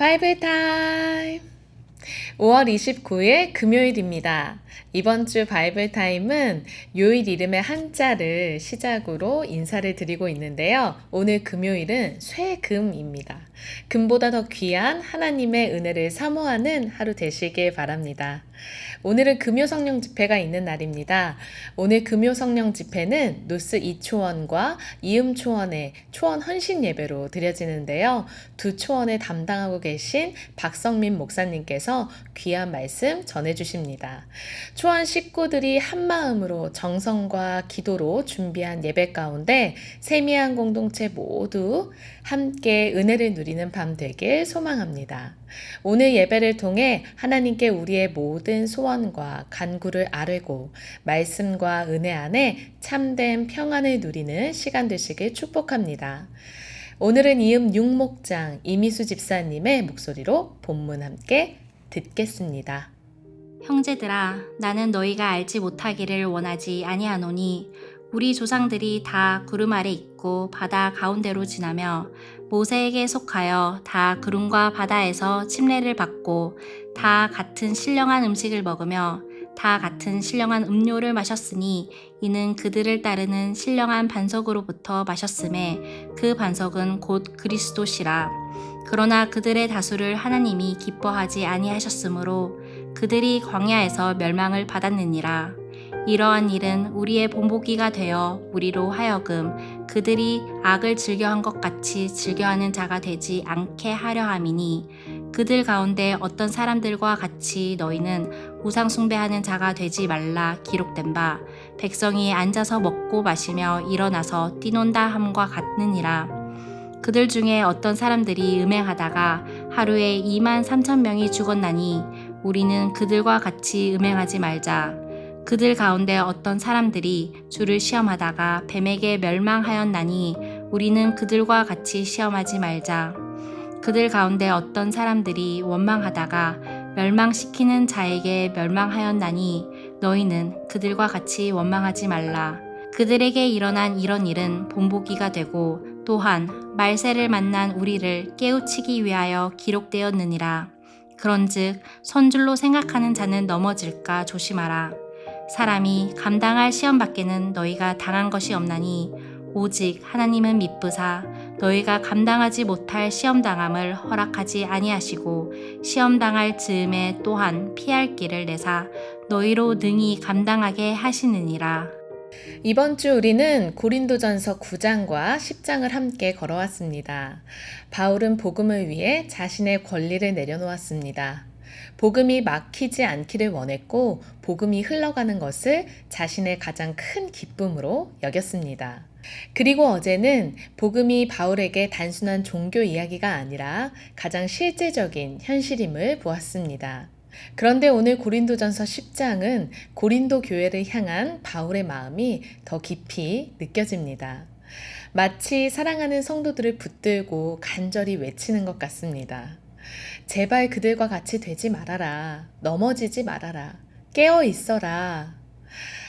바이블 타임! 5월 29일 금요일입니다. 이번 주 바이블 타임은 요일 이름의 한자를 시작으로 인사를 드리고 있는데요. 오늘 금요일은 쇠금입니다. 금보다 더 귀한 하나님의 은혜를 사모하는 하루 되시길 바랍니다. 오늘은 금요성령 집회가 있는 날입니다. 오늘 금요성령 집회는 노스 이초원과 이음초원의 초원 헌신 예배로 드려지는데요. 두 초원을 담당하고 계신 박성민 목사님께서 귀한 말씀 전해주십니다. 초원 식구들이 한마음으로 정성과 기도로 준비한 예배 가운데 세미한 공동체 모두 함께 은혜를 누리는 밤 되길 소망합니다. 오늘 예배를 통해 하나님께 우리의 모든 소원과 간구를 아뢰고 말씀과 은혜 안에 참된 평안을 누리는 시간 되시길 축복합니다. 오늘은 이음 육목장 이미수 집사님의 목소리로 본문 함께 듣겠습니다. 형제들아, 나는 너희가 알지 못하기를 원하지 아니하노니 우리 조상들이 다 구름 아래 있고 바다 가운데로 지나며 모세에게 속하여 다 구름과 바다에서 침례를 받고 다 같은 신령한 음식을 먹으며 다 같은 신령한 음료를 마셨으니 이는 그들을 따르는 신령한 반석으로부터 마셨음에 그 반석은 곧 그리스도시라. 그러나 그들의 다수를 하나님이 기뻐하지 아니하셨으므로 그들이 광야에서 멸망을 받았느니라. 이러한 일은 우리의 본보기가 되어 우리로 하여금 그들이 악을 즐겨한 것 같이 즐겨하는 자가 되지 않게 하려 함이니 그들 가운데 어떤 사람들과 같이 너희는 우상 숭배하는 자가 되지 말라 기록된 바 백성이 앉아서 먹고 마시며 일어나서 뛰논다 함과 같느니라. 그들 중에 어떤 사람들이 음행하다가 하루에 23,000명이 죽었나니 우리는 그들과 같이 음행하지 말자. 그들 가운데 어떤 사람들이 주를 시험하다가 뱀에게 멸망하였나니 우리는 그들과 같이 시험하지 말자. 그들 가운데 어떤 사람들이 원망하다가 멸망시키는 자에게 멸망하였나니 너희는 그들과 같이 원망하지 말라. 그들에게 일어난 이런 일은 본보기가 되고 또한 말세를 만난 우리를 깨우치기 위하여 기록되었느니라. 그런즉 선줄로 생각하는 자는 넘어질까 조심하라. 사람이 감당할 시험 밖에는 너희가 당한 것이 없나니 오직 하나님은 미쁘사 너희가 감당하지 못할 시험당함을 허락하지 아니하시고 시험당할 즈음에 또한 피할 길을 내사 너희로 능히 감당하게 하시느니라. 이번 주 우리는 고린도전서 9장과 10장을 함께 걸어왔습니다. 바울은 복음을 위해 자신의 권리를 내려놓았습니다. 복음이 막히지 않기를 원했고 복음이 흘러가는 것을 자신의 가장 큰 기쁨으로 여겼습니다. 그리고 어제는 복음이 바울에게 단순한 종교 이야기가 아니라 가장 실제적인 현실임을 보았습니다. 그런데 오늘 고린도전서 10장은 고린도 교회를 향한 바울의 마음이 더 깊이 느껴집니다. 마치 사랑하는 성도들을 붙들고 간절히 외치는 것 같습니다. 제발 그들과 같이 되지 말아라. 넘어지지 말아라. 깨어 있어라.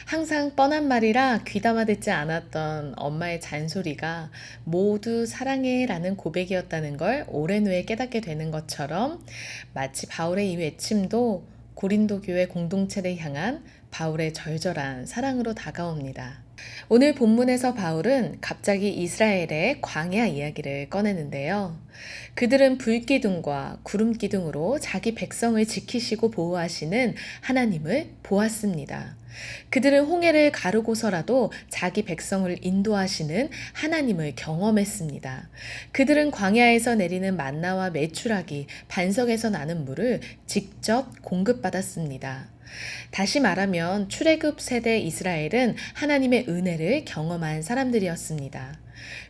항상 뻔한 말이라 귀담아 듣지 않았던 엄마의 잔소리가 모두 사랑해 라는 고백이었다는 걸 오랜 후에 깨닫게 되는 것처럼 마치 바울의 이 외침도 고린도 교회 공동체를 향한 바울의 절절한 사랑으로 다가옵니다. 오늘 본문에서 바울은 갑자기 이스라엘의 광야 이야기를 꺼내는데요. 그들은 불기둥과 구름기둥으로 자기 백성을 지키시고 보호하시는 하나님을 보았습니다. 그들은 홍해를 가르고서라도 자기 백성을 인도하시는 하나님을 경험했습니다. 그들은 광야에서 내리는 만나와 메추라기, 반석에서 나는 물을 직접 공급받았습니다. 다시 말하면 출애굽 세대 이스라엘은 하나님의 은혜를 경험한 사람들이었습니다.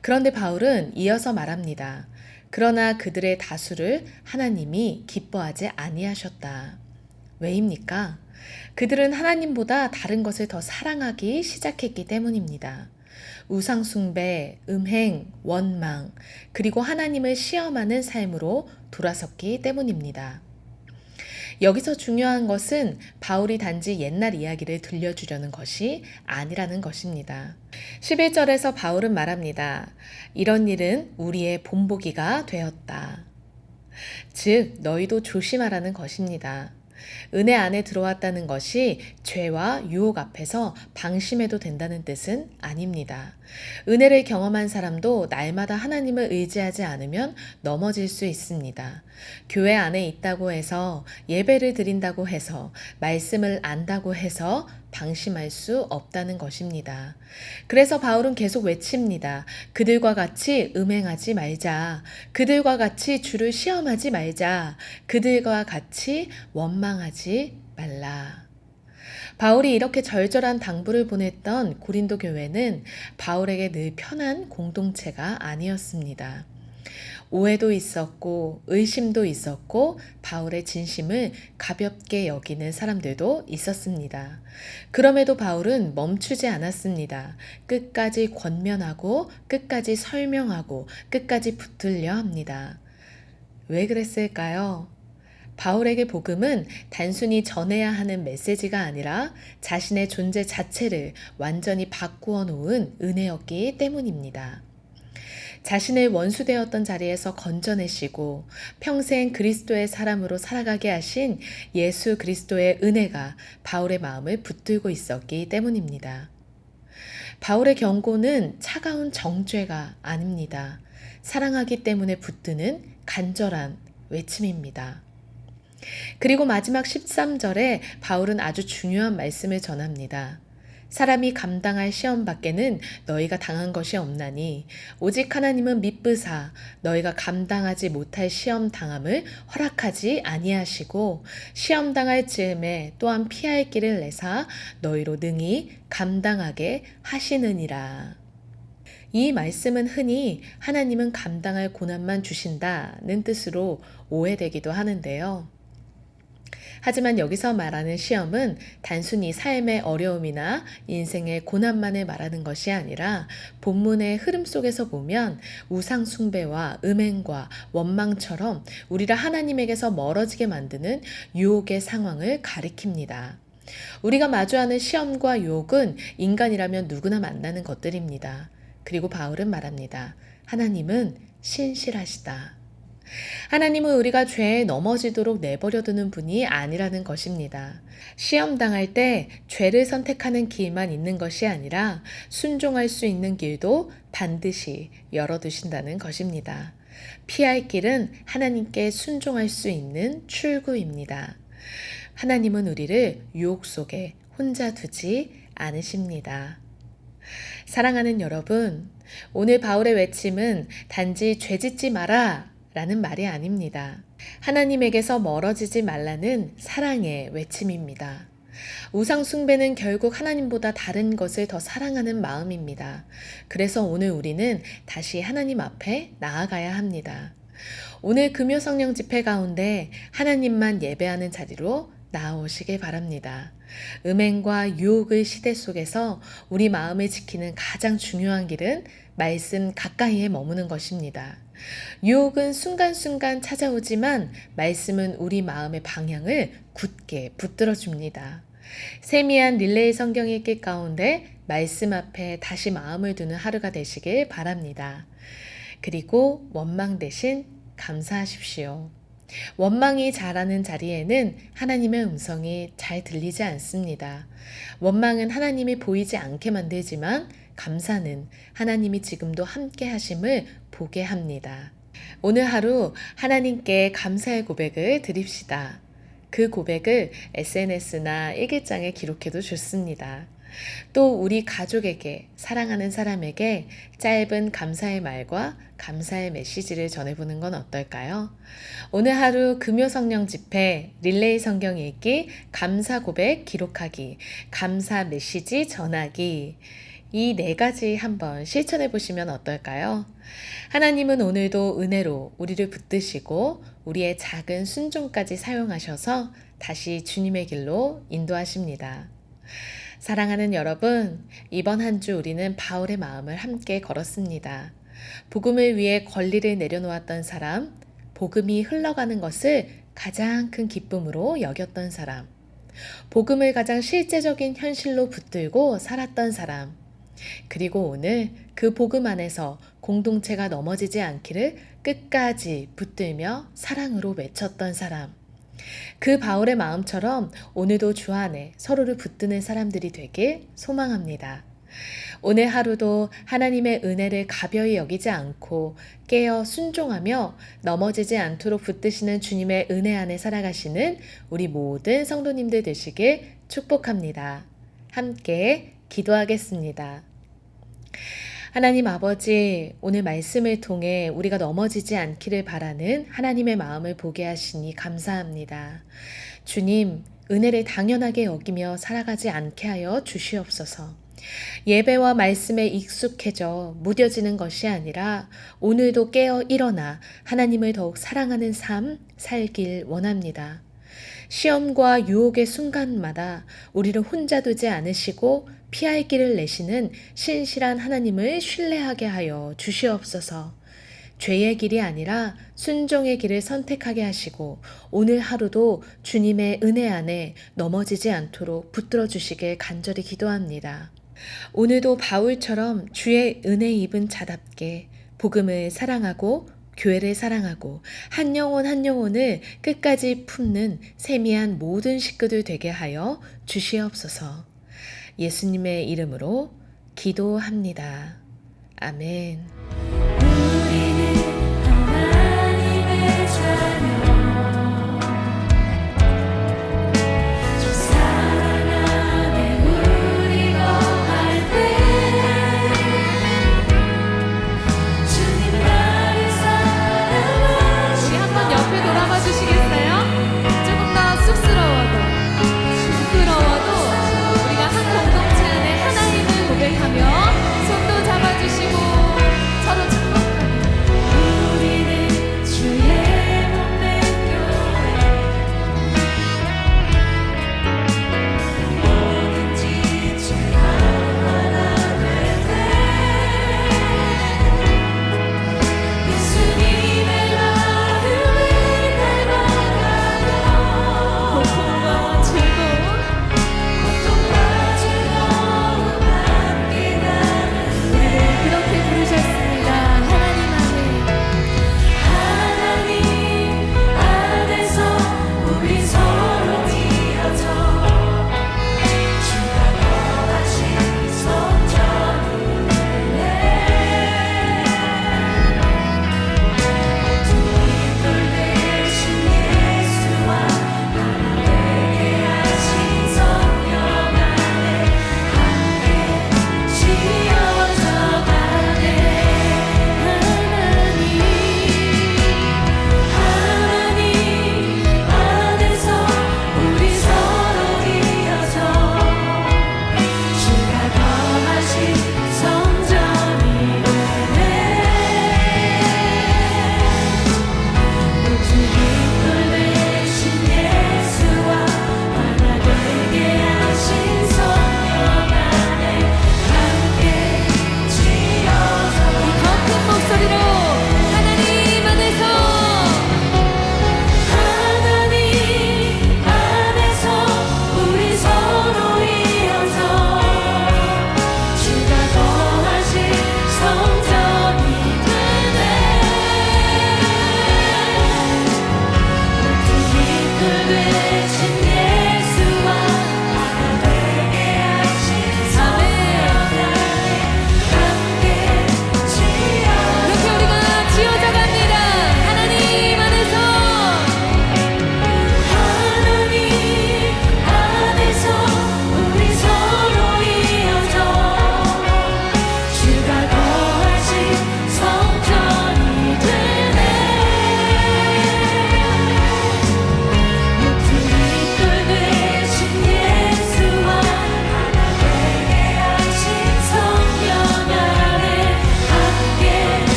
그런데 바울은 이어서 말합니다. 그러나 그들의 다수를 하나님이 기뻐하지 아니하셨다. 왜입니까? 그들은 하나님보다 다른 것을 더 사랑하기 시작했기 때문입니다. 우상숭배, 음행, 원망, 그리고 하나님을 시험하는 삶으로 돌아섰기 때문입니다. 여기서 중요한 것은 바울이 단지 옛날 이야기를 들려주려는 것이 아니라는 것입니다. 11절에서 바울은 말합니다. 이런 일은 우리의 본보기가 되었다. 즉, 너희도 조심하라는 것입니다. 은혜 안에 들어왔다는 것이 죄와 유혹 앞에서 방심해도 된다는 뜻은 아닙니다. 은혜를 경험한 사람도 날마다 하나님을 의지하지 않으면 넘어질 수 있습니다. 교회 안에 있다고 해서, 예배를 드린다고 해서, 말씀을 안다고 해서 방심할 수 없다는 것입니다. 그래서 바울은 계속 외칩니다. 그들과 같이 음행하지 말자. 그들과 같이 주를 시험하지 말자. 그들과 같이 원망하지 말라. 바울이 이렇게 절절한 당부를 보냈던 고린도 교회는 바울에게 늘 편한 공동체가 아니었습니다. 오해도 있었고 의심도 있었고 바울의 진심을 가볍게 여기는 사람들도 있었습니다. 그럼에도 바울은 멈추지 않았습니다. 끝까지 권면하고 끝까지 설명하고 끝까지 붙들려 합니다. 왜 그랬을까요? 바울에게 복음은 단순히 전해야 하는 메시지가 아니라 자신의 존재 자체를 완전히 바꾸어 놓은 은혜였기 때문입니다. 자신을 원수되었던 자리에서 건져내시고 평생 그리스도의 사람으로 살아가게 하신 예수 그리스도의 은혜가 바울의 마음을 붙들고 있었기 때문입니다. 바울의 경고는 차가운 정죄가 아닙니다. 사랑하기 때문에 붙드는 간절한 외침입니다. 그리고 마지막 13절에 바울은 아주 중요한 말씀을 전합니다. 사람이 감당할 시험 밖에는 너희가 당한 것이 없나니 오직 하나님은 미쁘사 너희가 감당하지 못할 시험 당함을 허락하지 아니하시고 시험 당할 즈음에 또한 피할 길을 내사 너희로 능히 감당하게 하시느니라. 이 말씀은 흔히 하나님은 감당할 고난만 주신다는 뜻으로 오해되기도 하는데요. 하지만 여기서 말하는 시험은 단순히 삶의 어려움이나 인생의 고난만을 말하는 것이 아니라 본문의 흐름 속에서 보면 우상 숭배와 음행과 원망처럼 우리를 하나님에게서 멀어지게 만드는 유혹의 상황을 가리킵니다. 우리가 마주하는 시험과 유혹은 인간이라면 누구나 만나는 것들입니다. 그리고 바울은 말합니다. 하나님은 신실하시다. 하나님은 우리가 죄에 넘어지도록 내버려 두는 분이 아니라는 것입니다. 시험 당할 때 죄를 선택하는 길만 있는 것이 아니라 순종할 수 있는 길도 반드시 열어두신다는 것입니다. 피할 길은 하나님께 순종할 수 있는 출구입니다. 하나님은 우리를 유혹 속에 혼자 두지 않으십니다. 사랑하는 여러분, 오늘 바울의 외침은 단지 죄 짓지 마라 라는 말이 아닙니다. 하나님에게서 멀어지지 말라는 사랑의 외침입니다. 우상 숭배는 결국 하나님보다 다른 것을 더 사랑하는 마음입니다. 그래서 오늘 우리는 다시 하나님 앞에 나아가야 합니다. 오늘 금요 성령 집회 가운데 하나님만 예배하는 자리로 나아오시길 바랍니다. 음행과 유혹의 시대 속에서 우리 마음을 지키는 가장 중요한 길은 말씀 가까이에 머무는 것입니다. 유혹은 순간순간 찾아오지만 말씀은 우리 마음의 방향을 굳게 붙들어 줍니다. 세미한 릴레이 성경 읽기 가운데 말씀 앞에 다시 마음을 두는 하루가 되시길 바랍니다. 그리고 원망 대신 감사하십시오. 원망이 자라는 자리에는 하나님의 음성이 잘 들리지 않습니다. 원망은 하나님이 보이지 않게 만들지만 감사는 하나님이 지금도 함께 하심을 보게 합니다. 오늘 하루 하나님께 감사의 고백을 드립시다. 그 고백을 SNS나 일기장에 기록해도 좋습니다. 또 우리 가족에게, 사랑하는 사람에게 짧은 감사의 말과 감사의 메시지를 전해보는 건 어떨까요? 오늘 하루 금요 성령 집회, 릴레이 성경 읽기, 감사 고백 기록하기, 감사 메시지 전하기, 이 4가지 한번 실천해 보시면 어떨까요? 하나님은 오늘도 은혜로 우리를 붙드시고 우리의 작은 순종까지 사용하셔서 다시 주님의 길로 인도하십니다. 사랑하는 여러분, 이번 한 주 우리는 바울의 마음을 함께 걸었습니다. 복음을 위해 권리를 내려놓았던 사람, 복음이 흘러가는 것을 가장 큰 기쁨으로 여겼던 사람, 복음을 가장 실제적인 현실로 붙들고 살았던 사람, 그리고 오늘 그 복음 안에서 공동체가 넘어지지 않기를 끝까지 붙들며 사랑으로 맺혔던 사람. 그 바울의 마음처럼 오늘도 주 안에 서로를 붙드는 사람들이 되길 소망합니다. 오늘 하루도 하나님의 은혜를 가벼이 여기지 않고 깨어 순종하며 넘어지지 않도록 붙드시는 주님의 은혜 안에 살아가시는 우리 모든 성도님들 되시길 축복합니다. 함께 기도하겠습니다. 하나님 아버지, 오늘 말씀을 통해 우리가 넘어지지 않기를 바라는 하나님의 마음을 보게 하시니 감사합니다. 주님, 은혜를 당연하게 여기며 살아가지 않게 하여 주시옵소서. 예배와 말씀에 익숙해져 무뎌지는 것이 아니라 오늘도 깨어 일어나 하나님을 더욱 사랑하는 삶 살길 원합니다. 시험과 유혹의 순간마다 우리를 혼자 두지 않으시고 피할 길을 내시는 신실한 하나님을 신뢰하게 하여 주시옵소서. 죄의 길이 아니라 순종의 길을 선택하게 하시고 오늘 하루도 주님의 은혜 안에 넘어지지 않도록 붙들어 주시길 간절히 기도합니다. 오늘도 바울처럼 주의 은혜 입은 자답게 복음을 사랑하고 교회를 사랑하고 한 영혼 한 영혼을 끝까지 품는 세미한 모든 식구들 되게 하여 주시옵소서. 예수님의 이름으로 기도합니다. 아멘. 우리는 하나님의 자녀